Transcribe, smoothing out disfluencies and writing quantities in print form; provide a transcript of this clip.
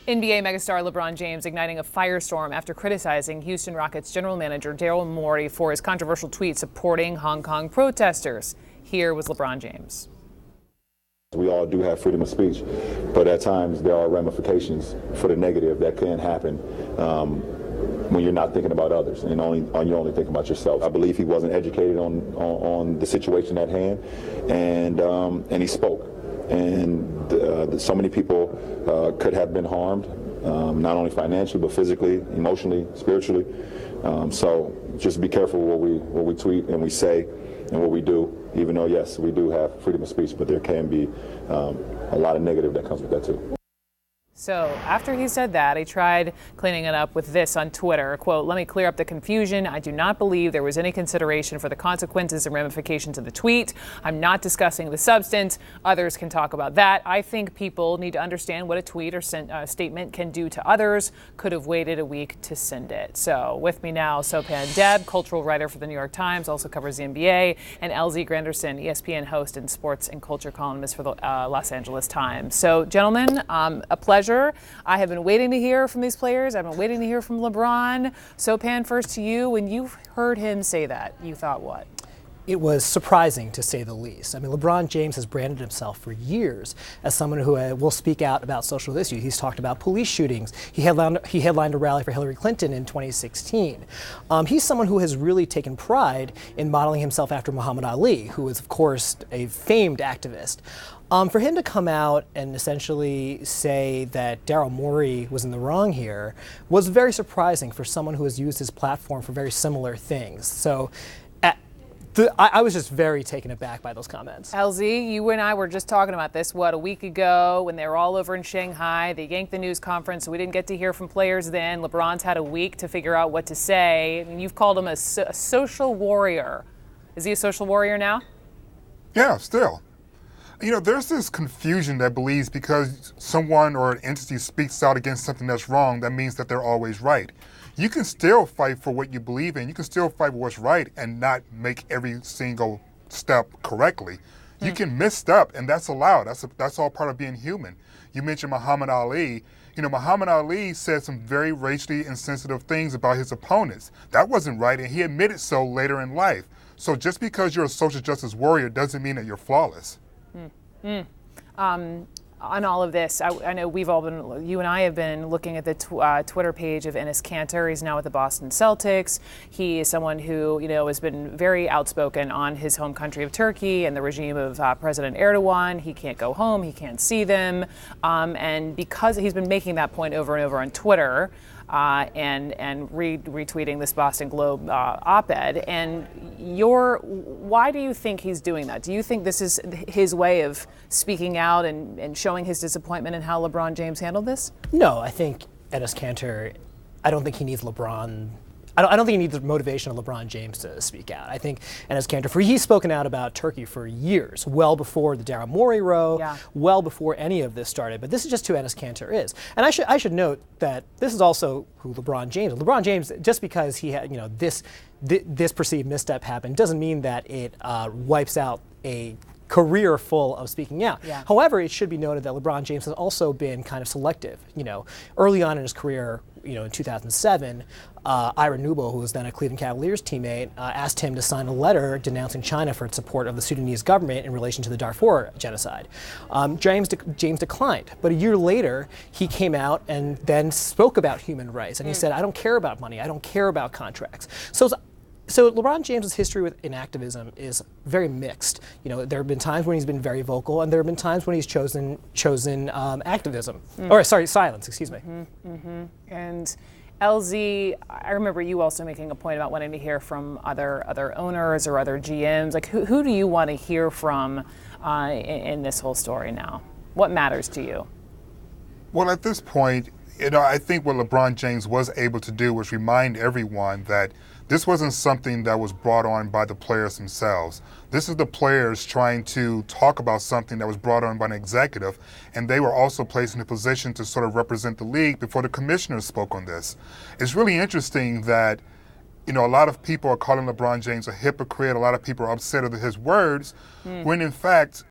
NBA megastar LeBron James igniting a firestorm after criticizing Houston Rockets general manager Daryl Morey for his controversial tweet supporting Hong Kong protesters. Here was LeBron James. We all do have freedom of speech, but at times there are ramifications for the negative that can happen when you're not thinking about others and you're only thinking about yourself. I believe he wasn't educated on the situation at hand, and he spoke. And so many people could have been harmed, not only financially, but physically, emotionally, spiritually. So just be careful what we tweet and we say and what we do, even though, yes, we do have freedom of speech, but there can be a lot of negative that comes with that, too. So after he said that, he tried cleaning it up with this on Twitter. Quote, "Let me clear up the confusion. I do not believe there was any consideration for the consequences and ramifications of the tweet. I'm not discussing the substance. Others can talk about that. I think people need to understand what a tweet or statement can do to others. Could have waited a week to send it." So with me now, Sopan Deb, cultural writer for the New York Times, also covers the NBA, and LZ Granderson, ESPN host and sports and culture columnist for the Los Angeles Times. So gentlemen, a pleasure. I have been waiting to hear from these players. I've been waiting to hear from LeBron. Sopan, first to you. When you heard him say that, you thought what? It was surprising, to say the least. I mean, LeBron James has branded himself for years as someone who will speak out about social issues. He's talked about police shootings. He headlined a rally for Hillary Clinton in 2016. He's someone who has really taken pride in modeling himself after Muhammad Ali, who is, of course, a famed activist. For him to come out and essentially say that Daryl Morey was in the wrong here was very surprising for someone who has used his platform for very similar things. So I was just very taken aback by those comments. LZ, you and I were just talking about this, a week ago when they were all over in Shanghai. They yanked the news conference, so we didn't get to hear from players then. LeBron's had a week to figure out what to say. I mean, you've called him a social warrior. Is he a social warrior now? Yeah, still. You know, there's this confusion that believes because someone or an entity speaks out against something that's wrong, that means that they're always right. You can still fight for what you believe in. You can still fight for what's right and not make every single step correctly. You can misstep, and that's allowed. That's all part of being human. You mentioned Muhammad Ali. You know, Muhammad Ali said some very racially insensitive things about his opponents. That wasn't right, and he admitted so later in life. So just because you're a social justice warrior doesn't mean that you're flawless. On all of this, I know you and I have been looking at the Twitter page of Enes Kanter. He's now with the Boston Celtics. He is someone who, has been very outspoken on his home country of Turkey and the regime of President Erdogan. He can't go home. He can't see them. And because he's been making that point over and over on Twitter, and retweeting this Boston Globe op-ed. And why do you think he's doing that? Do you think this is his way of speaking out and showing his disappointment in how LeBron James handled this? No, I think Enes Kanter, I don't think he needs LeBron. I don't think he needs the motivation of LeBron James to speak out. I think Enes Kanter, he's spoken out about Turkey for years, well before the Daryl Morey row, well before any of this started. But this is just who Enes Kanter is. And I should note that this is also who LeBron James is. LeBron James, just because he had this perceived misstep happen, doesn't mean that it wipes out a career full of speaking out. Yeah. However, it should be noted that LeBron James has also been kind of selective. Early on in his career, in 2007, Ira Newble, who was then a Cleveland Cavaliers teammate, asked him to sign a letter denouncing China for its support of the Sudanese government in relation to the Darfur genocide. James declined, but a year later, he came out and then spoke about human rights, and he said, "I don't care about money. I don't care about contracts." So LeBron James' history in activism is very mixed. There have been times when he's been very vocal, and there have been times when he's chosen activism, silence. Excuse me. And LZ, I remember you also making a point about wanting to hear from other owners or other GMs. Like, who do you want to hear from in this whole story now? What matters to you? Well, at this point, I think what LeBron James was able to do was remind everyone that this wasn't something that was brought on by the players themselves. This is the players trying to talk about something that was brought on by an executive, and they were also placed in a position to sort of represent the league before the commissioners spoke on this. It's really interesting that, a lot of people are calling LeBron James a hypocrite. A lot of people are upset at his words, when in fact,